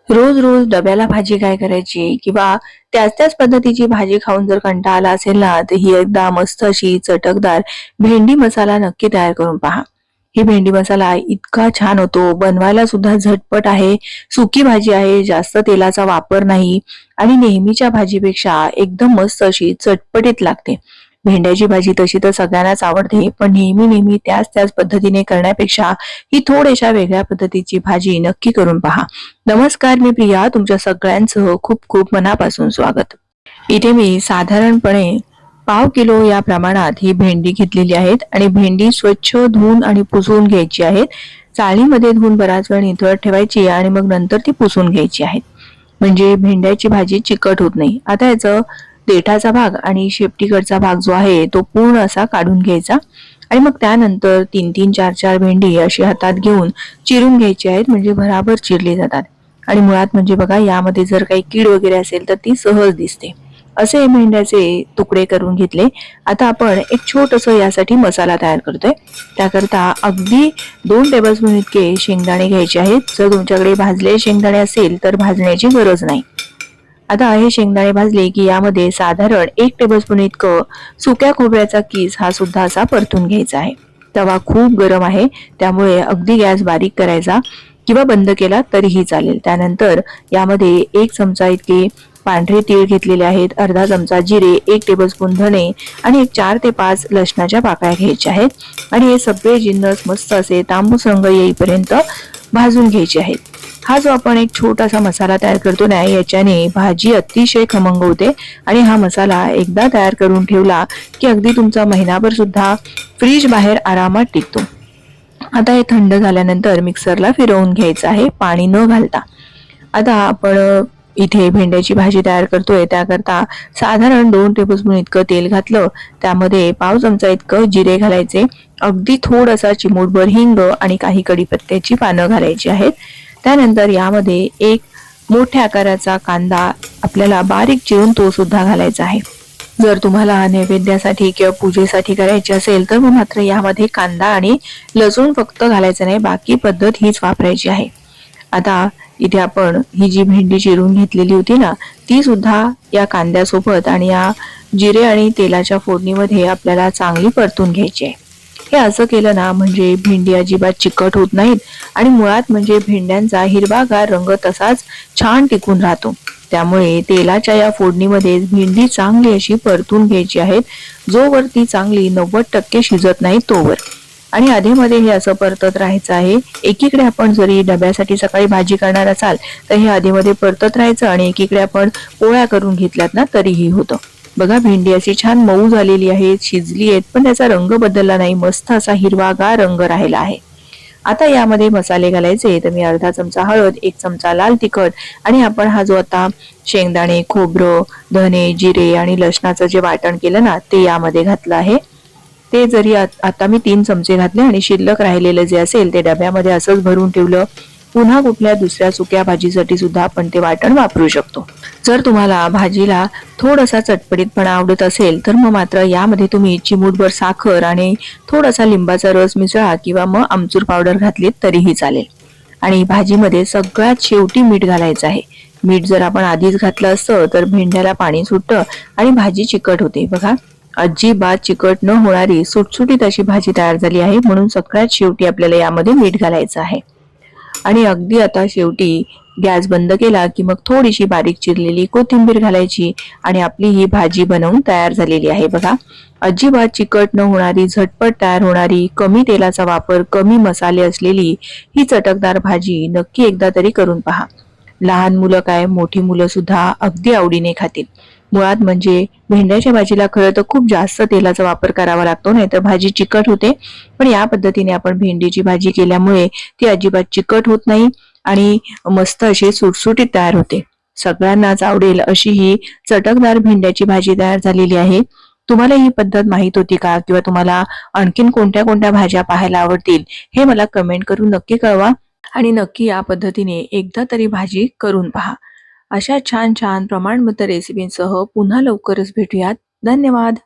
रोज रोज डब्याला भाजी काय करायची किंवा त्याच पद्धतीची भाजी खाऊन जर कंटाळा आला असेल ना, तर ही एकदा मस्त अशी चटकदार भेंडी मसाला नक्की तयार करून पहा. ही भेंडी मसाला इतका छान होतो, बनवायला सुद्धा झटपट आहे, सुकी भाजी आहे, जास्त तेलाचा वापर नाही आणि नेहमीच्या भाजीपेक्षा एकदम मस्त अशी चटपटीत लागते. भेंड्याची भाजी तशी तर सगळ्यांनाच आवडते, पण नेहमी नेहमी त्याच पद्धतीने करण्यापेक्षा ही थोड्याशा वेगळ्या पद्धतीची भाजी नक्की करून पहा. नमस्कार, मी प्रिया, तुमच्या सगळ्यांचं खूप खूप मनापासून स्वागत. इथे मी साधारणपणे पाव किलो या प्रमाणात ही भेंडी घेतलेली आहेत आणि भेंडी स्वच्छ धुवून आणि पुसून घ्यायची आहेत. चाळणीमध्ये धुवून बराच वेळ निथळत ठेवायची आणि मग नंतर ती पुसून घ्यायची आहेत, म्हणजे भेंड्याची भाजी चिकट होत नाही. आता याचं देठाचा भाग आणि शेपटीकडचा भाग जो आहे तो पूर्ण असा काढून घ्यायचा आणि मग त्यानंतर 3-3, 4-4 भेंडी अशी हातात घेऊन चिरून घ्यायची आहेत, म्हणजे भराभर चिरली जातात. आणि मुळात म्हणजे बघा, यामध्ये जर काही कीड वगैरे असेल तर ती सहज दिसते. असे भेंड्याचे तुकडे करून घेतले. आता आपण एक छोटंसं यासाठी मसाला तयार करतोय. त्याकरता अगदी 2 टेबलस्पून इतके शेंगदाणे घ्यायचे आहेत. जर तुमच्याकडे भाजलेले शेंगदाणे असेल तर भाजण्याची गरज नाही. आता हे शेंगदाणे भाजले की यामध्ये साधारण 1 टेबलस्पून इतकं सुक्या खोबऱ्याचा किस हा सुद्धा असा परतून घ्यायचा आहे. तवा खूप गरम आहे, त्यामुळे अगदी गॅस बारीक करायचा किंवा बंद केला तरीही चालेल. त्यानंतर यामध्ये 1 चमचा इतके पांढरे तीळ घेतलेले आहेत, अर्धा चमचा जिरे, 1 टेबलस्पून धणे आणि 4 ते 5 लसणाच्या पाकळ्या घ्यायच्या आहेत आणि हे सगळे जिन्नस मस्त असे तांबूस रंग येईपर्यंत भाजून घ्यायचे आहेत. हा जो आपण एक छोटासा मसाला तयार करतो ना, याच्याने भाजी अतिशय खमंग होते आणि हा मसाला एकदा तयार करून ठेवला की अगदी तुमचा महिनाभर सुद्धा फ्रीज बाहेर आरामात टिकतो. आता हे थंड झाल्यानंतर मिक्सरला फिरवून घ्यायचं आहे, पाणी न घालता. आता आपण इथे भेंड्याची भाजी तयार करतोय, त्याकरता साधारण 2 टेबलस्पून इतकं तेल घातलं. त्यामध्ये पाव चमचा इतकं जिरे घालायचे, अगदी थोडासा चिमूटभर हिंग आणि काही कढीपत्त्याची पानं घालायची आहेत. त्यानंतर यामध्ये 1 मोठ्या आकाराचा कांदा आपल्याला बारीक चिरून तो सुद्धा घालायचा आहे. जर तुम्हाला नैवेद्यासाठी किंवा पूजेसाठी करायची असेल तर मग मात्र यामध्ये कांदा आणि लसूण फक्त घालायचं नाही, बाकी पद्धत हीच वापरायची आहे. आता इथे आपण ही जी भेंडी चिरून घेतलेली होती ना, ती सुद्धा या कांद्यासोबत आणि या जिरे आणि तेलाच्या फोडणीमध्ये आपल्याला चांगली परतून घ्यायची आहे. हे असं केलं ना, म्हणजे भेंडी अजिबात चिकट होत नाहीत आणि मुळात म्हणजे भेंड्यांचा हिरवागार रंग तसाच छान टिकून राहतो. त्यामुळे तेलाच्या या फोडणीमध्ये भेंडी चांगली अशी परतून घ्यायची आहेत, जोवर ती चांगली 90% शिजत नाही तोवर. आणि आधीमध्ये हे असं परतत राहायचं आहे. एकीकडे आपण जरी डब्यासाठी सकाळी भाजी करणार असाल तर हे आधीमध्ये परतत राहायचं आणि एकीकडे आपण पोळ्या करून घेतल्यात ना तरीही होतं. बघा, भेंडी अशी छान मऊ झालेली आहे, शिजली आहेत, पण त्याचा रंग बदलला नाही, मस्त असा हिरवागार रंग राहिला आहे. आता यामध्ये मसाले घालायचे. तर मी अर्धा चमचा हळद, 1 चमचा लाल तिखट आणि आपण हा जो आता शेंगदाणे, खोबरं, धने, जिरे आणि लसणाचं जे वाटण केलं ना ते यामध्ये घातलं आहे. ते जरी आता मी 3 चमचे घातले आणि शिल्लक राहिलेलं जे असेल ते डब्यामध्ये असंच भरून ठेवलं. पुन्हा कुठल्या दुसऱ्या सुक्या भाजीसाठी सुद्धा आपण ते वाटण वापरू शकतो. जर तुम्हाला भाजीला थोडासा चटपटीतपणा आवडत असेल तर मग मात्र यामध्ये तुम्ही चिमूटभर साखर आणि थोडासा लिंबाचा रस मिसळा किंवा मग आमचूर पावडर घातली तरीही चालेल. आणि भाजीमध्ये सगळ्यात शेवटी मीठ घालायचं आहे. मीठ जर आपण आधीच घातलं असतं तर भेंड्याला पाणी सुटतं आणि भाजी चिकट होते. बघा, अजिबात चिकट न होणारी सुटसुटीत अशी भाजी तयार झाली आहे, म्हणून सगळ्यात शेवटी आपल्याला यामध्ये मीठ घालायचं आहे. आणि अगदी आता शेवटी गॅस बंद केला की मग थोडीशी बारीक चिरलेली कोथिंबीर घालायची आणि आपली ही भाजी बनवून तयार झालेली आहे. बघा, अजिबात चिकट न होणारी, झटपट तयार होणारी, कमी तेलाचा वापर, कमी मसाले असलेली ही चटकदार भाजी नक्की एकदा तरी करून पहा. लहान मुलं काय, मोठी मुलं सुद्धा अगदी आवडीने खातील. मुळात म्हणजे भेंड्याच्या भाजीला खरं तर खूप जास्त तेलाचा वापर करावा लागतो, नाही तर भाजी चिकट होते. पण या पद्धतीने आपण भेंडीची भाजी केल्यामुळे ती अजिबात चिकट होत नाही आणि मस्त अशी सुटसुटीत तयार होते. सगळ्यांनाच आवडेल अशी ही चटकदार भेंड्याची भाजी तयार झालेली आहे. तुम्हाला ही पद्धत माहित होती का, किंवा तुम्हाला आणखीन कोणत्या कोणत्या भाज्या पाहायला आवडतील हे मला कमेंट करून नक्की कळवा आणि नक्की या पद्धतीने एकदा तरी भाजी करून पहा. अशा छान छान प्रमाणबद्ध रेसिपींसह पुन्हा लवकरच भेटूयात. धन्यवाद.